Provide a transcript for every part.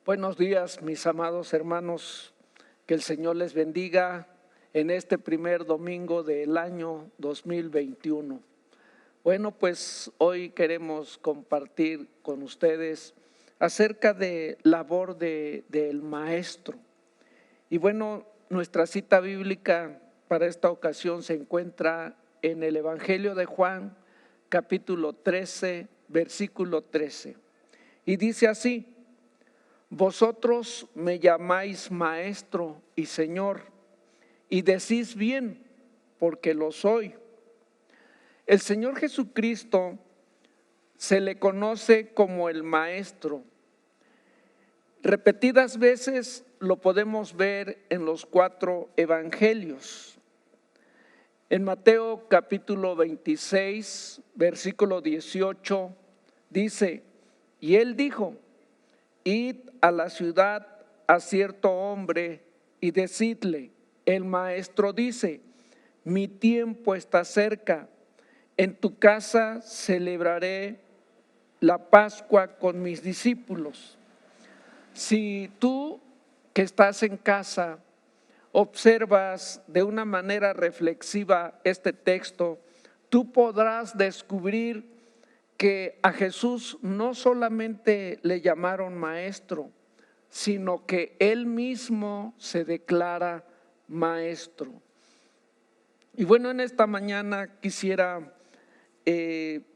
Buenos días, mis amados hermanos, que el Señor les bendiga en este primer domingo del año 2021. Bueno, pues hoy queremos compartir con ustedes acerca de labor del maestro. Y bueno, nuestra cita bíblica para esta ocasión se encuentra en el Evangelio de Juan, capítulo 13, versículo 13. Y dice así: vosotros me llamáis maestro y Señor, y decís bien, porque lo soy. El Señor Jesucristo se le conoce como el maestro. Repetidas veces lo podemos ver en los 4 evangelios. En Mateo capítulo 26, versículo 18, dice: y él dijo: id a la ciudad a cierto hombre y decidle, el maestro dice, mi tiempo está cerca, en tu casa celebraré la Pascua con mis discípulos. Si tú que estás en casa observas de una manera reflexiva este texto, tú podrás descubrir que a Jesús no solamente le llamaron maestro, sino que Él mismo se declara maestro. Y bueno, en esta mañana quisiera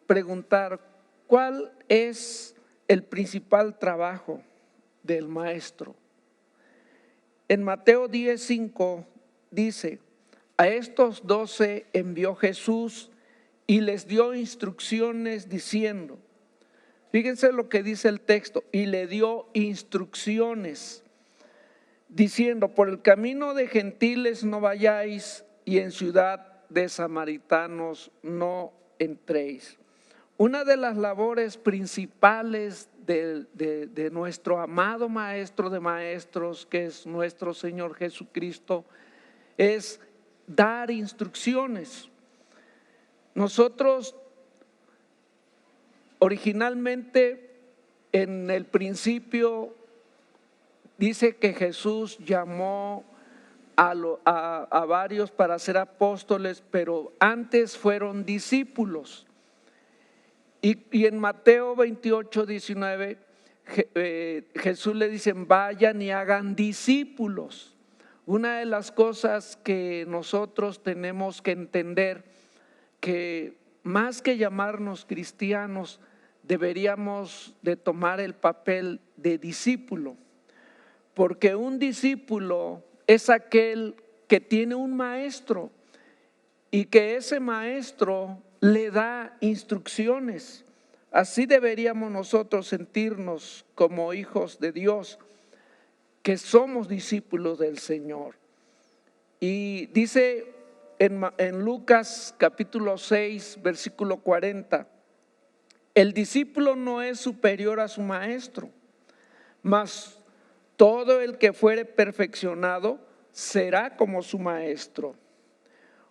preguntar, ¿cuál es el principal trabajo del maestro? En Mateo 10:5 dice: a estos 12 envió Jesús y les dio instrucciones diciendo, fíjense lo que dice el texto, y le dio instrucciones diciendo, por el camino de gentiles no vayáis y en ciudad de samaritanos no entréis. Una de las labores principales de nuestro amado Maestro de Maestros, que es nuestro Señor Jesucristo, es dar instrucciones. Nosotros originalmente en el principio dice que Jesús llamó a varios para ser apóstoles, pero antes fueron discípulos. Y en Mateo 28:19 Jesús le dice: vayan y hagan discípulos. Una de las cosas que nosotros tenemos que entender, que más que llamarnos cristianos, deberíamos de tomar el papel de discípulo, porque un discípulo es aquel que tiene un maestro y que ese maestro le da instrucciones. Así deberíamos nosotros sentirnos como hijos de Dios, que somos discípulos del Señor. Y dice en Lucas capítulo 6, versículo 40, el discípulo no es superior a su maestro, mas todo el que fuere perfeccionado será como su maestro.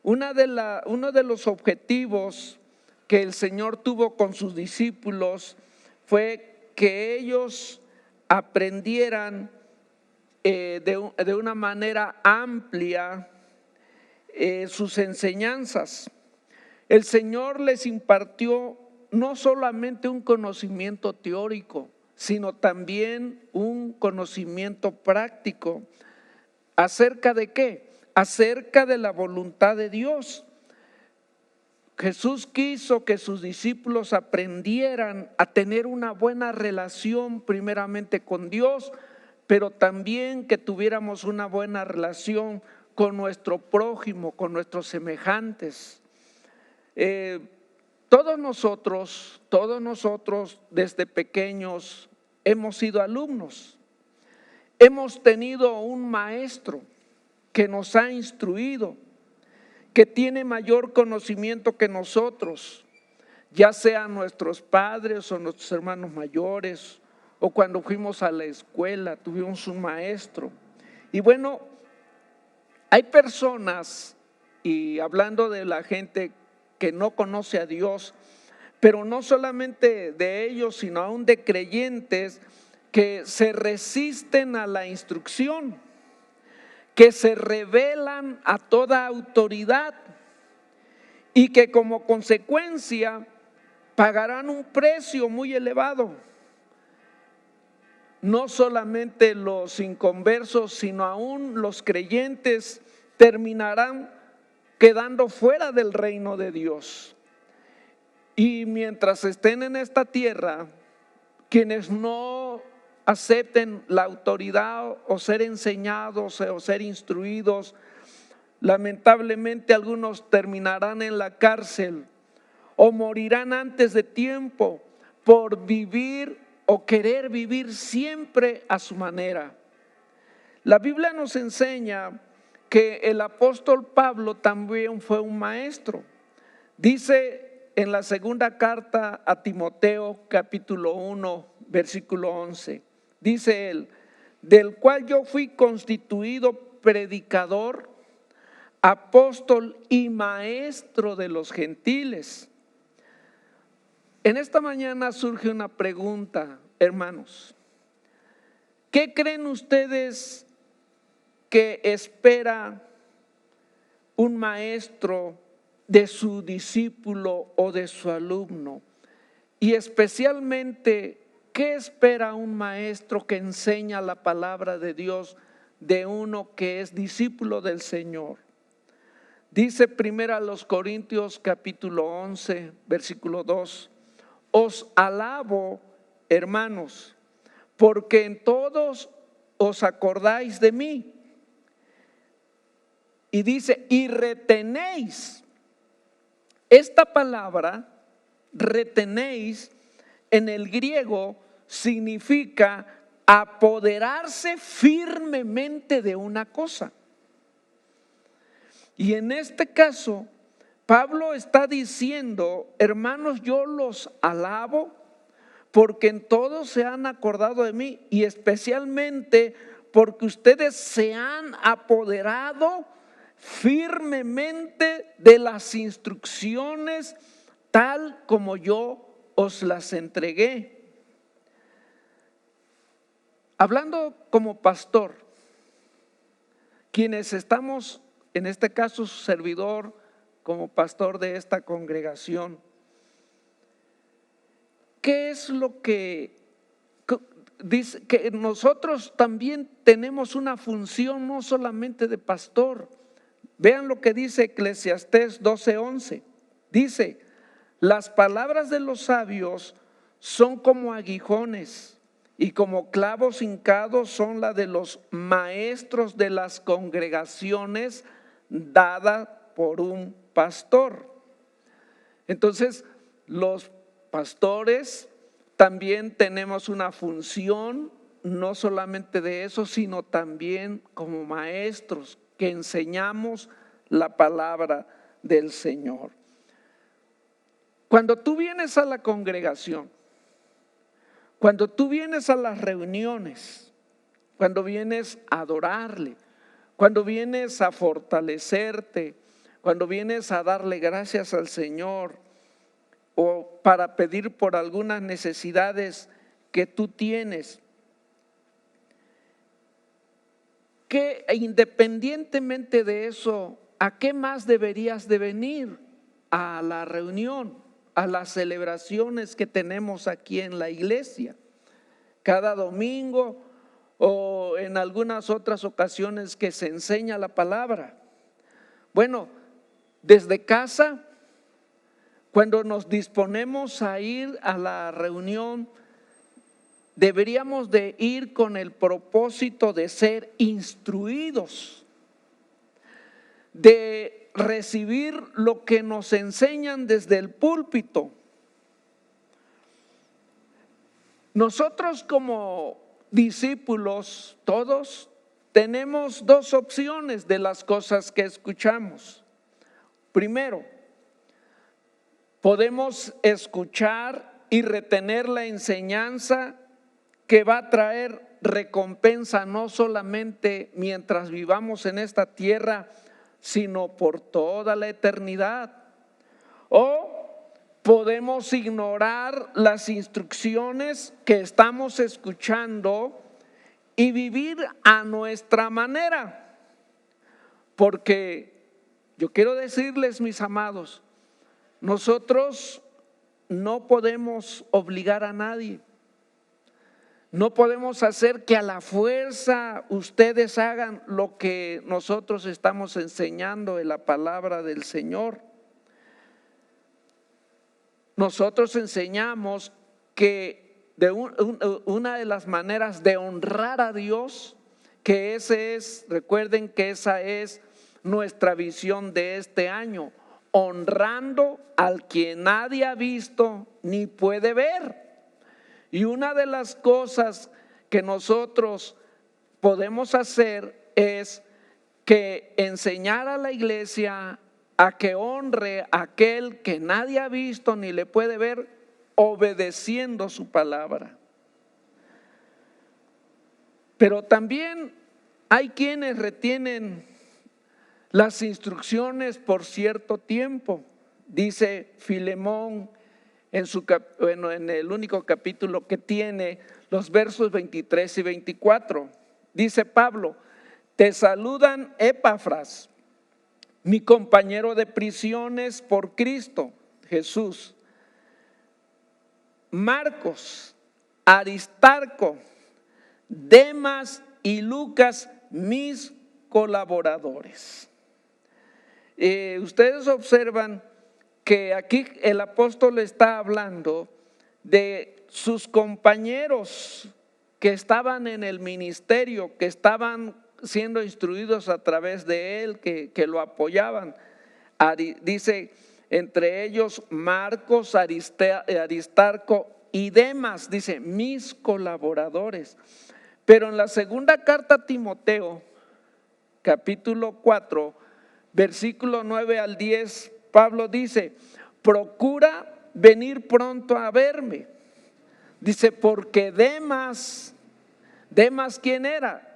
Uno de los objetivos que el Señor tuvo con sus discípulos fue que ellos aprendieran de una manera amplia sus enseñanzas. El Señor les impartió no solamente un conocimiento teórico, sino también un conocimiento práctico. ¿Acerca de qué? Acerca de la voluntad de Dios. Jesús quiso que sus discípulos aprendieran a tener una buena relación primeramente con Dios, pero también que tuviéramos una buena relación con nuestro prójimo, con nuestros semejantes. Todos nosotros desde pequeños hemos sido alumnos. Hemos tenido un maestro que nos ha instruido, que tiene mayor conocimiento que nosotros, ya sean nuestros padres o nuestros hermanos mayores, o cuando fuimos a la escuela tuvimos un maestro. Y bueno, hay personas, y hablando de la gente que no conoce a Dios, pero no solamente de ellos, sino aún de creyentes, que se resisten a la instrucción, que se rebelan a toda autoridad y que como consecuencia pagarán un precio muy elevado. No solamente los inconversos, sino aún los creyentes terminarán quedando fuera del reino de Dios. Y mientras estén en esta tierra, quienes no acepten la autoridad o ser enseñados o ser instruidos, lamentablemente algunos terminarán en la cárcel o morirán antes de tiempo por vivir o querer vivir siempre a su manera. La Biblia nos enseña que el apóstol Pablo también fue un maestro. Dice en la segunda carta a Timoteo, capítulo 1, versículo 11, dice él: del cual yo fui constituido predicador, apóstol y maestro de los gentiles. En esta mañana surge una pregunta, hermanos. ¿Qué creen ustedes que espera un maestro de su discípulo o de su alumno? Y especialmente, ¿qué espera un maestro que enseña la palabra de Dios de uno que es discípulo del Señor? Dice primero a los Corintios capítulo 11, versículo 2: os alabo, hermanos, porque en todos os acordáis de mí. Y dice, y retenéis. Esta palabra, retenéis, en el griego significa apoderarse firmemente de una cosa. Y en este caso, Pablo está diciendo: hermanos, yo los alabo porque en todo se han acordado de mí, y especialmente porque ustedes se han apoderado firmemente de las instrucciones tal como yo os las entregué. Hablando como pastor, quienes estamos, en este caso su servidor, como pastor de esta congregación, ¿qué es lo que dice? Que nosotros también tenemos una función, no solamente de pastor. Vean lo que dice Eclesiastés 12:11. Dice: las palabras de los sabios son como aguijones, y como clavos hincados son la de los maestros de las congregaciones, dada por un pastor. Entonces, los pastores también tenemos una función, no solamente de eso, sino también como maestros que enseñamos la palabra del Señor. Cuando tú vienes a la congregación, cuando tú vienes a las reuniones, cuando vienes a adorarle, cuando vienes a fortalecerte, cuando vienes a darle gracias al Señor o para pedir por algunas necesidades que tú tienes, que independientemente de eso, ¿a qué más deberías de venir? A la reunión, a las celebraciones que tenemos aquí en la iglesia, cada domingo o en algunas otras ocasiones que se enseña la palabra. Bueno, desde casa, cuando nos disponemos a ir a la reunión, deberíamos de ir con el propósito de ser instruidos, de recibir lo que nos enseñan desde el púlpito. Nosotros como discípulos, todos tenemos dos opciones de las cosas que escuchamos. Primero, podemos escuchar y retener la enseñanza que va a traer recompensa no solamente mientras vivamos en esta tierra, sino por toda la eternidad. O podemos ignorar las instrucciones que estamos escuchando y vivir a nuestra manera. Porque yo quiero decirles, mis amados, nosotros no podemos obligar a nadie. No podemos hacer que a la fuerza ustedes hagan lo que nosotros estamos enseñando en la palabra del Señor. Nosotros enseñamos que una de las maneras de honrar a Dios, que recuerden que esa es nuestra visión de este año, honrando al que nadie ha visto ni puede ver. Y una de las cosas que nosotros podemos hacer es que enseñar a la iglesia a que honre a aquel que nadie ha visto ni le puede ver, obedeciendo su palabra. Pero también hay quienes retienen las instrucciones por cierto tiempo. Dice Filemón en el único capítulo que tiene, los versos 23 y 24. Dice Pablo: te saludan Epafras, mi compañero de prisiones por Cristo Jesús, Marcos, Aristarco, Demas y Lucas, mis colaboradores. Ustedes observan que aquí el apóstol está hablando de sus compañeros que estaban en el ministerio, que estaban siendo instruidos a través de él, que lo apoyaban. Dice, entre ellos Marcos, Aristarco y Demas, dice, mis colaboradores. Pero en la segunda carta a Timoteo, capítulo 4, versículo 9 al 10, Pablo dice: procura venir pronto a verme. Dice, porque Demas, ¿quién era?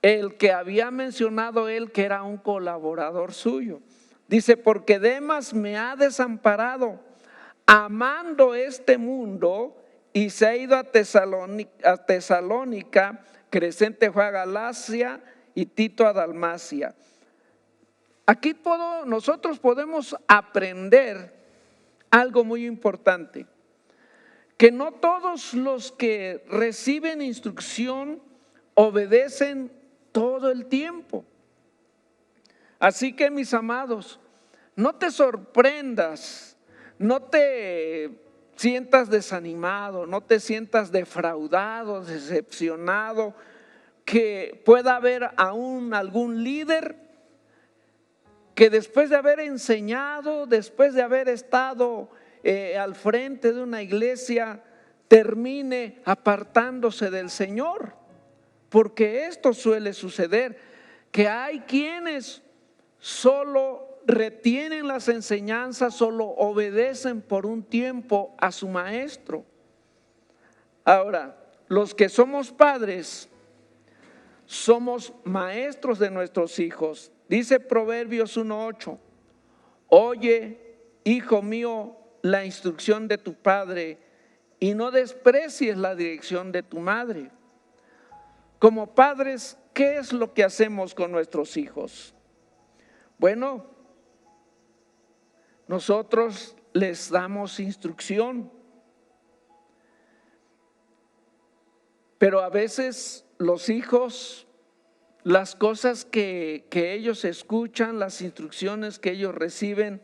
El que había mencionado él que era un colaborador suyo. Dice, porque Demas me ha desamparado, amando este mundo, y se ha ido a Tesalónica, Crescente fue a Galacia y Tito a Dalmacia. Aquí nosotros podemos aprender algo muy importante, que no todos los que reciben instrucción obedecen todo el tiempo. Así que, mis amados, no te sorprendas, no te sientas desanimado, no te sientas defraudado, decepcionado, que pueda haber aún algún líder que después de haber enseñado, después de haber estado al frente de una iglesia, termine apartándose del Señor. Porque esto suele suceder, que hay quienes solo retienen las enseñanzas, solo obedecen por un tiempo a su maestro. Ahora, los que somos padres, somos maestros de nuestros hijos. Dice Proverbios 1:8: oye, hijo mío, la instrucción de tu padre, y no desprecies la dirección de tu madre. Como padres, ¿qué es lo que hacemos con nuestros hijos? Bueno, nosotros les damos instrucción, pero a veces los hijos, las cosas que ellos escuchan, las instrucciones que ellos reciben,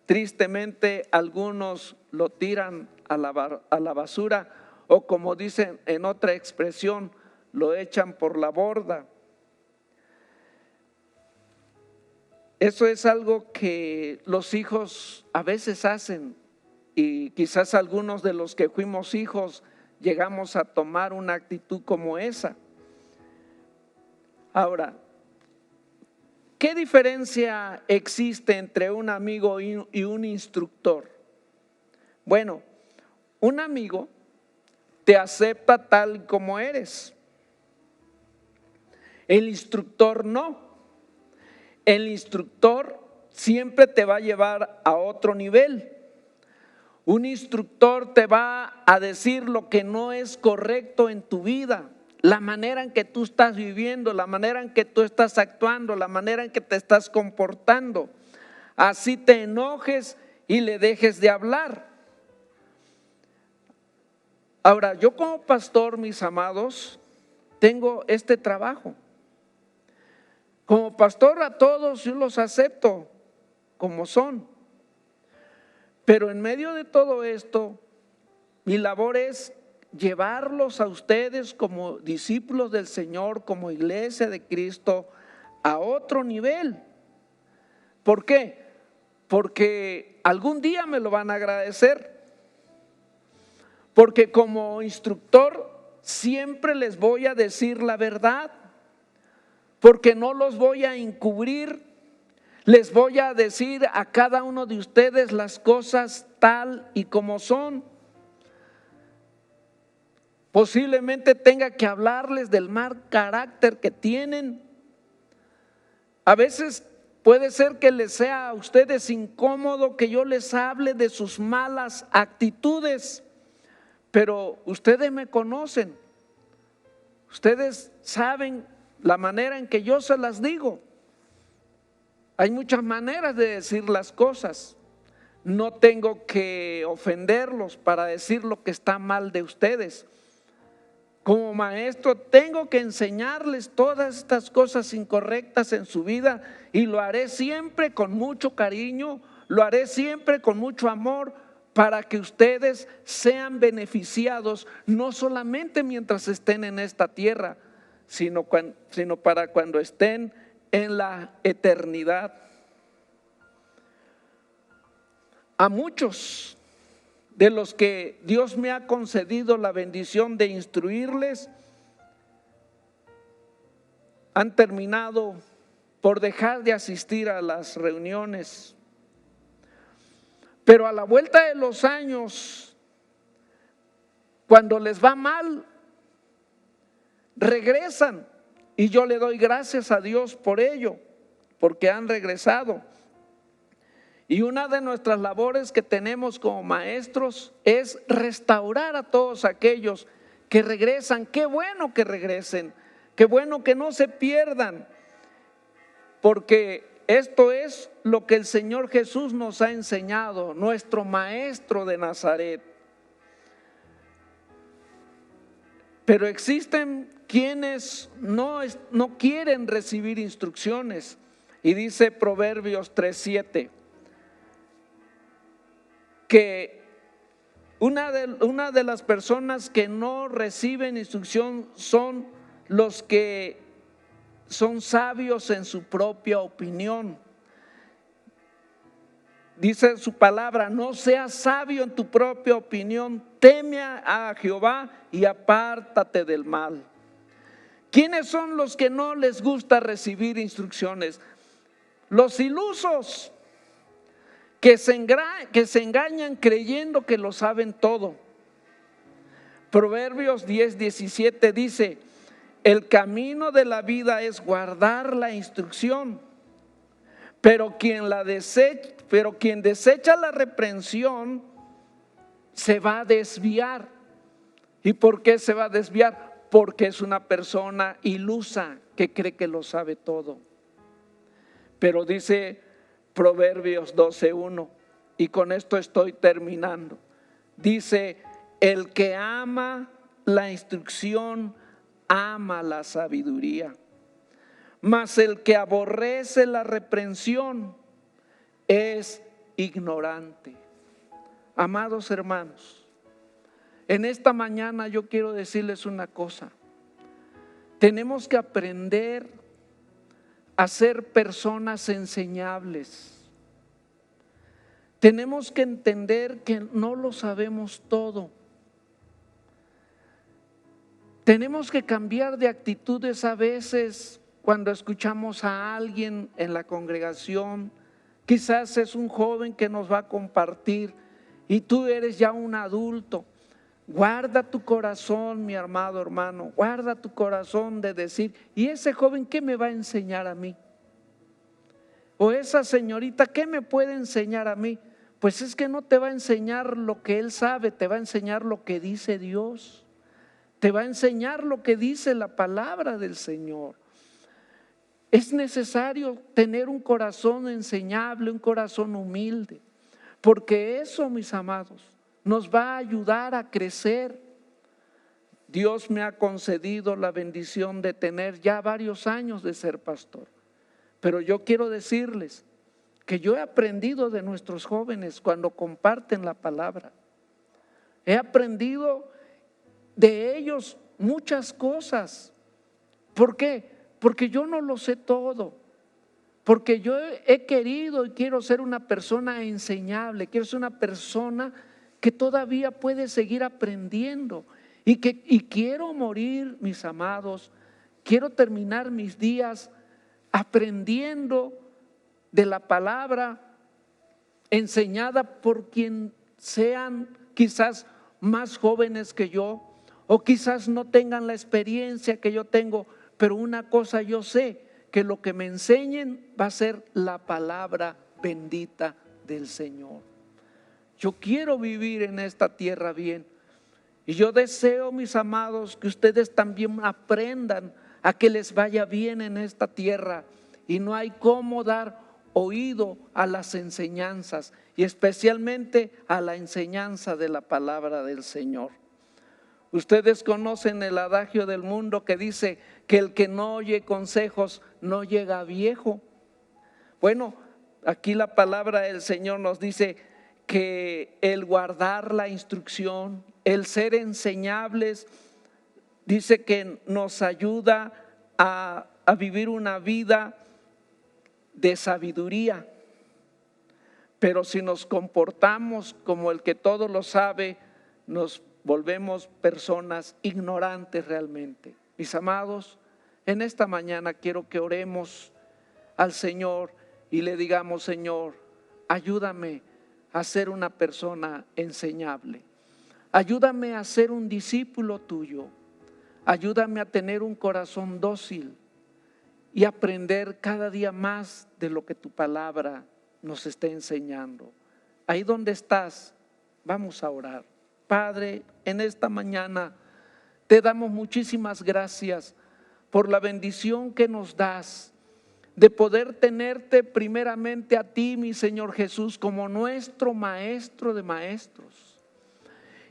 tristemente algunos lo tiran a la basura, o como dicen en otra expresión, lo echan por la borda. Eso es algo que los hijos a veces hacen, y quizás algunos de los que fuimos hijos llegamos a tomar una actitud como esa. Ahora, ¿qué diferencia existe entre un amigo y un instructor? Bueno, un amigo te acepta tal como eres. El instructor no. El instructor siempre te va a llevar a otro nivel. Un instructor te va a decir lo que no es correcto en tu vida, la manera en que tú estás viviendo, la manera en que tú estás actuando, la manera en que te estás comportando. Así te enojes y le dejes de hablar. Ahora, yo como pastor, mis amados, tengo este trabajo. Como pastor a todos yo los acepto como son. Pero en medio de todo esto, mi labor es llevarlos a ustedes como discípulos del Señor, como iglesia de Cristo, a otro nivel. ¿Por qué? Porque algún día me lo van a agradecer. Porque como instructor siempre les voy a decir la verdad. Porque no los voy a encubrir. Les voy a decir a cada uno de ustedes las cosas tal y como son. Posiblemente tenga que hablarles del mal carácter que tienen. A veces puede ser que les sea a ustedes incómodo que yo les hable de sus malas actitudes, pero ustedes me conocen. Ustedes saben la manera en que yo se las digo. Hay muchas maneras de decir las cosas. No tengo que ofenderlos para decir lo que está mal de ustedes. Como maestro tengo que enseñarles todas estas cosas incorrectas en su vida y lo haré siempre con mucho cariño, lo haré siempre con mucho amor para que ustedes sean beneficiados no solamente mientras estén en esta tierra, sino para cuando estén en la eternidad. A muchos de los que Dios me ha concedido la bendición de instruirles, han terminado por dejar de asistir a las reuniones. Pero a la vuelta de los años, cuando les va mal, regresan. Y yo le doy gracias a Dios por ello, porque han regresado. Y una de nuestras labores que tenemos como maestros es restaurar a todos aquellos que regresan. Qué bueno que regresen, qué bueno que no se pierdan, porque esto es lo que el Señor Jesús nos ha enseñado, nuestro maestro de Nazaret. Pero existen quienes no quieren recibir instrucciones. Y dice Proverbios 3:7 que una de las personas que no reciben instrucción son los que son sabios en su propia opinión. Dice su palabra: no seas sabio en tu propia opinión, teme a Jehová y apártate del mal. ¿Quiénes son los que no les gusta recibir instrucciones? Los ilusos, que se engañan creyendo que lo saben todo. Proverbios 10:17 dice: el camino de la vida es guardar la instrucción, pero quien desecha la reprensión se va a desviar. ¿Y por qué se va a desviar? Porque es una persona ilusa que cree que lo sabe todo. Pero dice Proverbios 12:1, y con esto estoy terminando. Dice: el que ama la instrucción ama la sabiduría, mas el que aborrece la reprensión es ignorante. Amados hermanos, en esta mañana yo quiero decirles una cosa. Tenemos que aprender a ser personas enseñables. Tenemos que entender que no lo sabemos todo. Tenemos que cambiar de actitudes a veces cuando escuchamos a alguien en la congregación. Quizás es un joven que nos va a compartir y tú eres ya un adulto. Guarda tu corazón, mi amado hermano, guarda tu corazón de decir: ¿y ese joven qué me va a enseñar a mí? O esa señorita, ¿qué me puede enseñar a mí? Pues es que no te va a enseñar lo que él sabe, te va a enseñar lo que dice Dios. Te va a enseñar lo que dice la palabra del Señor. Es necesario tener un corazón enseñable, un corazón humilde, porque eso, mis amados, nos va a ayudar a crecer. Dios me ha concedido la bendición de tener ya varios años de ser pastor, pero yo quiero decirles que yo he aprendido de nuestros jóvenes cuando comparten la palabra. He aprendido de ellos muchas cosas. ¿Por qué? Porque yo no lo sé todo. Porque yo he querido y quiero ser una persona enseñable, quiero ser una persona que todavía puede seguir aprendiendo y quiero morir, mis amados, quiero terminar mis días aprendiendo de la palabra enseñada por quien sean quizás más jóvenes que yo o quizás no tengan la experiencia que yo tengo, pero una cosa yo sé, que lo que me enseñen va a ser la palabra bendita del Señor. Yo quiero vivir en esta tierra bien y yo deseo, mis amados, que ustedes también aprendan a que les vaya bien en esta tierra, y no hay cómo dar oído a las enseñanzas y especialmente a la enseñanza de la palabra del Señor. Ustedes conocen el adagio del mundo que dice que el que no oye consejos no llega a viejo. Bueno, aquí la palabra del Señor nos dice que el guardar la instrucción, el ser enseñables, dice que nos ayuda a vivir una vida de sabiduría. Pero si nos comportamos como el que todo lo sabe, nos volvemos personas ignorantes realmente. Mis amados, en esta mañana quiero que oremos al Señor y le digamos: Señor, ayúdame a ser una persona enseñable. Ayúdame a ser un discípulo tuyo. Ayúdame a tener un corazón dócil y aprender cada día más de lo que tu palabra nos está enseñando. Ahí donde estás, vamos a orar. Padre, en esta mañana te damos muchísimas gracias por la bendición que nos das de poder tenerte primeramente a ti, mi Señor Jesús, como nuestro maestro de maestros.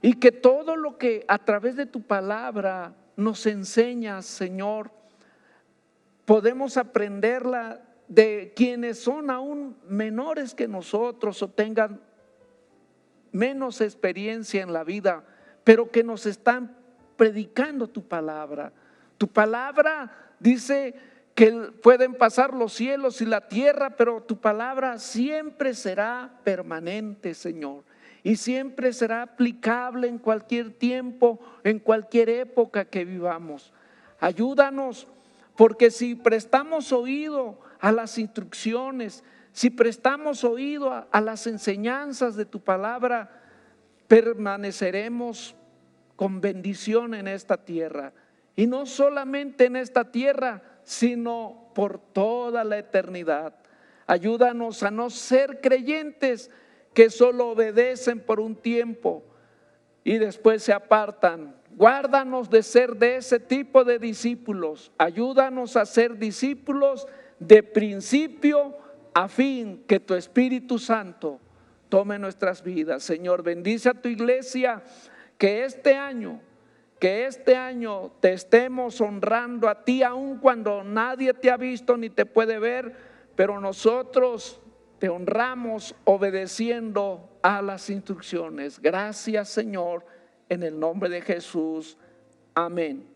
Y que todo lo que a través de tu palabra nos enseñas, Señor, podemos aprenderla de quienes son aún menores que nosotros o tengan menos experiencia en la vida, pero que nos están predicando tu palabra. Tu palabra dice que pueden pasar los cielos y la tierra, pero tu palabra siempre será permanente, Señor, y siempre será aplicable en cualquier tiempo, en cualquier época que vivamos. Ayúdanos, porque si prestamos oído a las instrucciones, si prestamos oído a las enseñanzas de tu palabra, permaneceremos con bendición en esta tierra. Y no solamente en esta tierra, sino por toda la eternidad. Ayúdanos a no ser creyentes que solo obedecen por un tiempo y después se apartan. Guárdanos de ser de ese tipo de discípulos. Ayúdanos a ser discípulos de principio a fin, que tu Espíritu Santo tome nuestras vidas. Señor, bendice a tu iglesia, que este año te estemos honrando a ti, aun cuando nadie te ha visto ni te puede ver, pero nosotros te honramos obedeciendo a las instrucciones. Gracias, Señor, en el nombre de Jesús. Amén.